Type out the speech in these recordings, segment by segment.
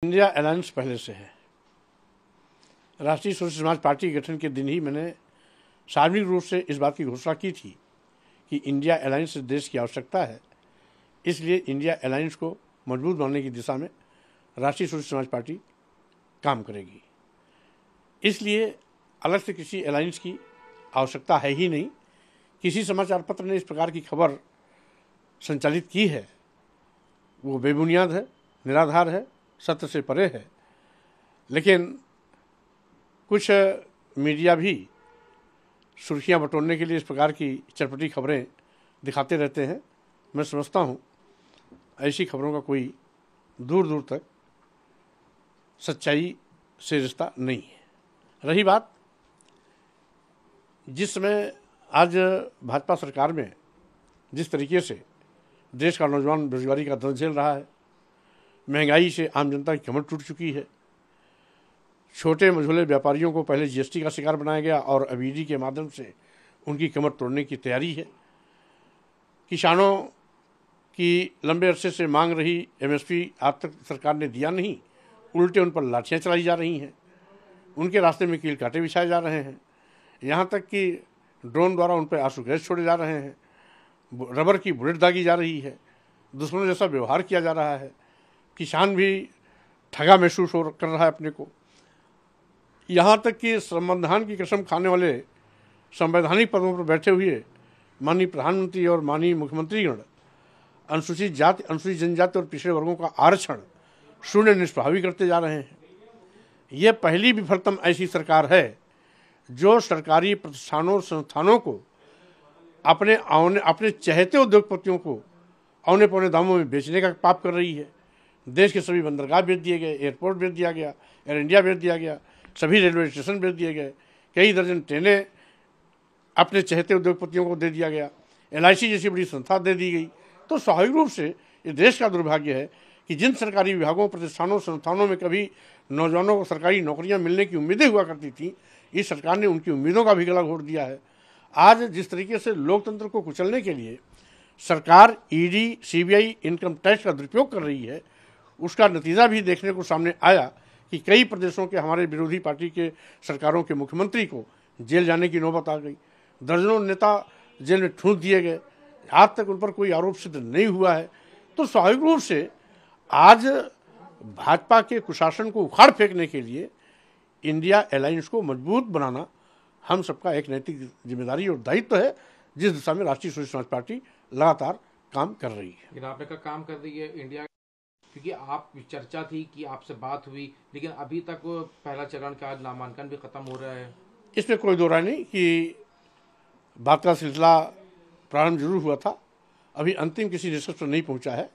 India alliance पहले से है। राष्ट्रीय स्वतंत्र समाज पार्टी के गठन के दिन ही मैंने सार्वजनिक रूप से इस बात की घोषणा की थी कि इंडिया अलायंस देश की आवश्यकता है, इसलिए इंडिया अलायंस को मजबूत बनाने की दिशा में राष्ट्रीय स्वतंत्र समाज पार्टी काम करेगी। इसलिए अलग से किसी अलायंस की आवश्यकता है ही नहीं। किसी समाचार पत्र ने इस प्रकार की खबर संचालित की है वो बेबुनियाद है, निराधार है, सत्य से परे है। लेकिन कुछ मीडिया भी सुर्खियां बटोरने के लिए इस प्रकार की चटपटी खबरें दिखाते रहते हैं। मैं समझता हूं ऐसी खबरों का कोई दूर दूर तक सच्चाई से रिश्ता नहीं है। रही बात जिस समय आज भाजपा सरकार में जिस तरीके से देश का नौजवान बेरोजगारी का दर्द झेल रहा है, महंगाई से आम जनता की कमर टूट चुकी है, छोटे मझोले व्यापारियों को पहले जीएसटी का शिकार बनाया गया और अब ईडी के माध्यम से उनकी कमर तोड़ने की तैयारी है। किसानों की लंबे अरसे से मांग रही एमएसपी आज तक सरकार ने दिया नहीं, उल्टे उन पर लाठियां चलाई जा रही हैं, उनके रास्ते में कील कांटे बिछाए जा रहे हैं, यहाँ तक कि ड्रोन द्वारा उन पर आंसू गैस छोड़े जा रहे हैं, रबर की बुलेट दागी जा रही है, दुश्मनों जैसा व्यवहार किया जा रहा है। किसान भी ठगा महसूस कर रहा है अपने को। यहाँ तक कि संविधान की कसम खाने वाले संवैधानिक पदों पर बैठे हुए माननीय प्रधानमंत्री और माननीय मुख्यमंत्रीगण अनुसूचित जाति, अनुसूचित जनजाति और पिछड़े वर्गों का आरक्षण शून्य निष्प्रभावी करते जा रहे हैं। ये पहली विफलतम ऐसी सरकार है जो सरकारी प्रतिष्ठानों और संस्थानों को अपने चहेते उद्योगपतियों को औने पौने दामों में बेचने का पाप कर रही है। देश के सभी बंदरगाह बेच दिए गए, एयरपोर्ट बेच दिया गया, एयर इंडिया बेच दिया गया, सभी रेलवे स्टेशन बेच दिए गए, कई दर्जन ट्रेनें अपने चहेते उद्योगपतियों को दे दिया गया, एलआईसी जैसी बड़ी संस्था दे दी गई। तो स्वाभाविक रूप से ये देश का दुर्भाग्य है कि जिन सरकारी विभागों, प्रतिष्ठानों, संस्थानों में कभी नौजवानों को सरकारी नौकरियां मिलने की उम्मीदें हुआ करती थी, इस सरकार ने उनकी उम्मीदों का भी गला घोट दिया है। आज जिस तरीके से लोकतंत्र को कुचलने के लिए सरकार ईडी, सीबीआई, इनकम टैक्स का दुरुपयोग कर रही है, उसका नतीजा भी देखने को सामने आया कि कई प्रदेशों के हमारे विरोधी पार्टी के सरकारों के मुख्यमंत्री को जेल जाने की नौबत आ गई, दर्जनों नेता जेल में ठूंस दिए गए, आज तक उन पर कोई आरोप सिद्ध नहीं हुआ है। तो स्वाभाविक रूप से आज भाजपा के कुशासन को उखाड़ फेंकने के लिए इंडिया अलायंस को मजबूत बनाना हम सबका एक नैतिक जिम्मेदारी और दायित्व है, जिस दिशा में राष्ट्रीय स्वतंत्र समाज पार्टी लगातार काम कर रही है। लेकिन आपने कहा काम कर रही है इंडिया, क्योंकि आप चर्चा थी कि आपसे बात हुई, लेकिन अभी तक पहला चरण का नामांकन भी खत्म हो रहा है। इसमें कोई दो राय नहीं कि बात का सिलसिला प्रारंभ जरूर हुआ था, अभी अंतिम किसी निष्कर्ष पर नहीं पहुंचा है।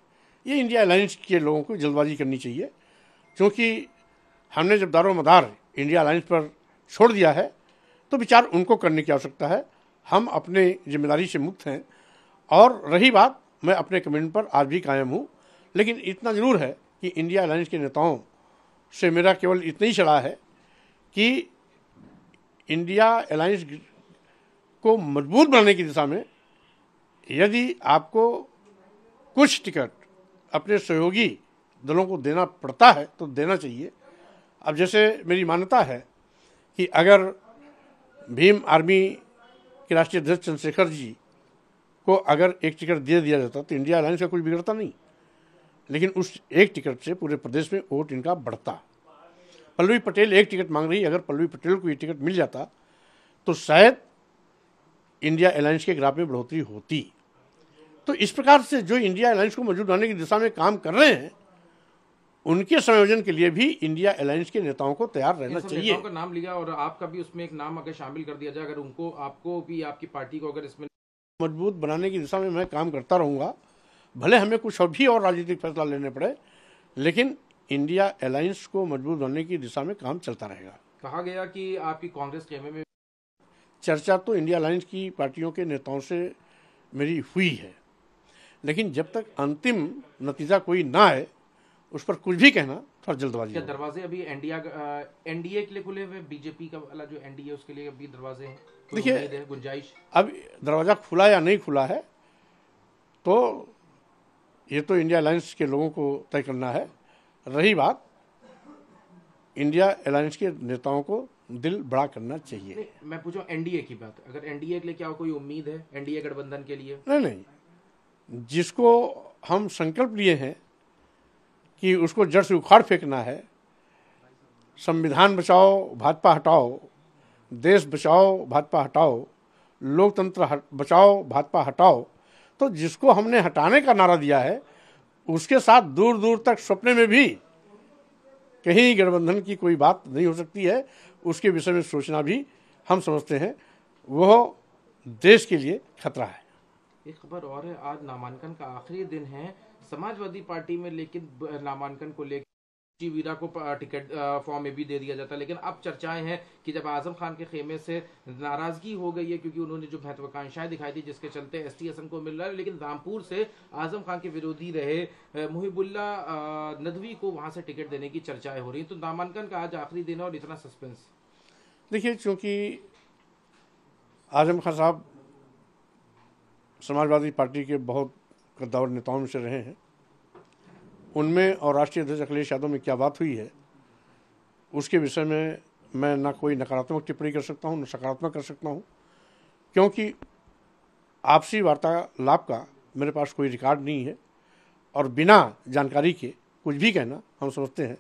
ये इंडिया अलायंस के लोगों को जल्दबाजी करनी चाहिए, क्योंकि हमने जब दारोमदार इंडिया अलायंस पर छोड़ दिया है तो विचार उनको करने की आवश्यकता है। हम अपने जिम्मेदारी से मुक्त हैं। और रही बात, मैं अपने कमिटमेंट पर आज भी कायम हूँ, लेकिन इतना ज़रूर है कि इंडिया अलायंस के नेताओं से मेरा केवल इतना ही सलाह है कि इंडिया अलायंस को मजबूत बनाने की दिशा में यदि आपको कुछ टिकट अपने सहयोगी दलों को देना पड़ता है तो देना चाहिए। अब जैसे मेरी मान्यता है कि अगर भीम आर्मी के राष्ट्रीय अध्यक्ष चंद्रशेखर जी को अगर एक टिकट दे दिया जाता तो इंडिया अलायंस का कुछ बिगड़ता नहीं, लेकिन उस एक टिकट से पूरे प्रदेश में वोट इनका बढ़ता। पल्लवी पटेल एक टिकट मांग रही, अगर पल्लवी पटेल को ये टिकट मिल जाता तो शायद इंडिया अलायंस के ग्राफ में बढ़ोतरी होती। तो इस प्रकार से जो इंडिया अलायंस को मजबूत बनाने की दिशा में काम कर रहे हैं, उनके संयोजन के लिए भी इंडिया अलायंस के नेताओं को तैयार रहना चाहिए। नेताओं का नाम लिया और आपका भी उसमें एक नाम अगर शामिल कर दिया जाए, अगर उनको, आपको भी, आपकी पार्टी को अगर इसमें मजबूत बनाने की दिशा में मैं काम करता रहूँगा, भले हमें कुछ भी और राजनीतिक फैसला लेने पड़े, लेकिन इंडिया अलायंस को मजबूत बनाने की दिशा में काम चलता रहेगा। कहा गया कि आपकी कांग्रेस खेमे में चर्चा तो इंडिया अलायंस की पार्टियों के नेताओं से मेरी हुई है, लेकिन जब तक अंतिम नतीजा कोई ना आए उस पर कुछ भी कहना थोड़ा जल्दबाजी। क्या दरवाजे अभी एनडीए के लिए खुले हुए, बीजेपी का वाला जो एनडीए उसके लिए अभी दरवाजे हैं? देखिए, गुंजाइश अब दरवाजा खुला या नहीं खुला है तो ये तो इंडिया अलायंस के लोगों को तय करना है। रही बात इंडिया अलायंस के नेताओं को दिल बड़ा करना चाहिए। नहीं, मैं पूछूं एनडीए की बात, अगर एनडीए के लिए क्या कोई उम्मीद है एनडीए गठबंधन के लिए? नहीं, जिसको हम संकल्प लिए हैं कि उसको जड़ से उखाड़ फेंकना है, संविधान बचाओ भाजपा हटाओ, देश बचाओ भाजपा हटाओ, लोकतंत्र बचाओ भाजपा हटाओ, तो जिसको हमने हटाने का नारा दिया है उसके साथ दूर दूर तक सपने में भी कहीं गठबंधन की कोई बात नहीं हो सकती है। उसके विषय में सोचना भी हम समझते हैं वह देश के लिए खतरा है। एक खबर और है, आज नामांकन का आखिरी दिन है समाजवादी पार्टी में, लेकिन नामांकन को लेकर वीरा को टिकट फॉर्म में भी दे दिया जाता है, लेकिन अब चर्चाएं हैं कि जब आजम खान के खेमे से नाराजगी हो गई है क्योंकि उन्होंने जो महत्वाकांक्षाएं दिखाई थी जिसके चलते एसटी असम को मिल रहा है, लेकिन रामपुर से आजम खान के विरोधी रहे मुहिबुल्ला नदवी को वहां से टिकट देने की चर्चाएं हो रही, तो नामांकन का आज आखिरी दिन है और इतना सस्पेंस। देखिए, चूंकि आजम खान साहब समाजवादी पार्टी के बहुत कद्दावर नेताओं में से रहे हैं, उनमें और राष्ट्रीय अध्यक्ष अखिलेश यादव में क्या बात हुई है उसके विषय में मैं ना कोई नकारात्मक टिप्पणी कर सकता हूं, न सकारात्मक कर सकता हूं, क्योंकि आपसी वार्तालाप का मेरे पास कोई रिकॉर्ड नहीं है और बिना जानकारी के कुछ भी कहना हम समझते हैं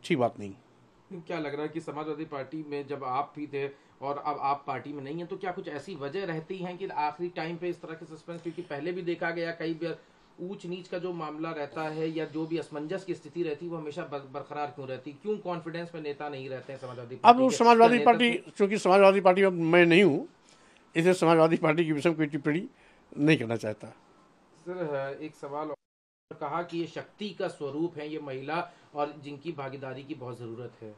ठीक बात नहीं। क्या लग रहा है कि समाजवादी पार्टी में जब आप भी थे और अब आप पार्टी में नहीं है, तो क्या कुछ ऐसी वजह रहती है कि आखिरी टाइम पे इस तरह के सस्पेंस, क्योंकि पहले भी देखा गया कई बार ऊंच नीच का जो मामला रहता है या जो भी असमंजस की स्थिति रहती है वो हमेशा बरकरार क्यों रहती, क्यों कॉन्फिडेंस में नेता नहीं रहते हैं समाजवादी पार्टी? अब समाजवादी पार्टी, चूंकि समाजवादी पार्टी में मैं नहीं हूँ, इसलिए समाजवादी पार्टी के विषय में कोई टिप्पणी नहीं करना चाहता। सर, एक सवाल और, कहा कि ये शक्ति का स्वरूप है ये महिला और जिनकी भागीदारी की बहुत जरूरत है।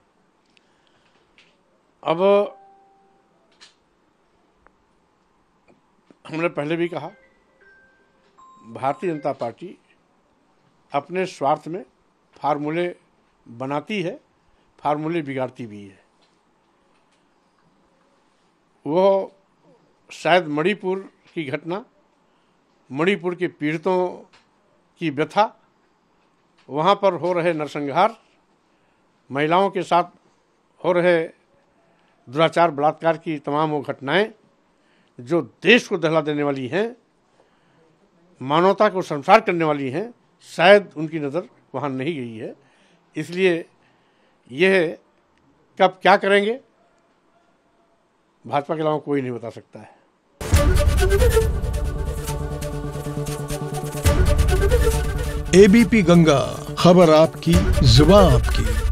अब हमने पहले भी कहा, भारतीय जनता पार्टी अपने स्वार्थ में फार्मूले बनाती है, फार्मूले बिगाड़ती भी है। वो शायद मणिपुर की घटना, मणिपुर के पीड़ितों की व्यथा, वहाँ पर हो रहे नरसंहार, महिलाओं के साथ हो रहे दुराचार बलात्कार की तमाम वो घटनाएं जो देश को दहला देने वाली हैं, मानवता को शर्मसार करने वाली हैं, शायद उनकी नज़र वहाँ नहीं गई है। इसलिए यह कब क्या करेंगे भाजपा के अलावा कोई नहीं बता सकता है। एबीपी गंगा, खबर आपकी, जुबान आपकी।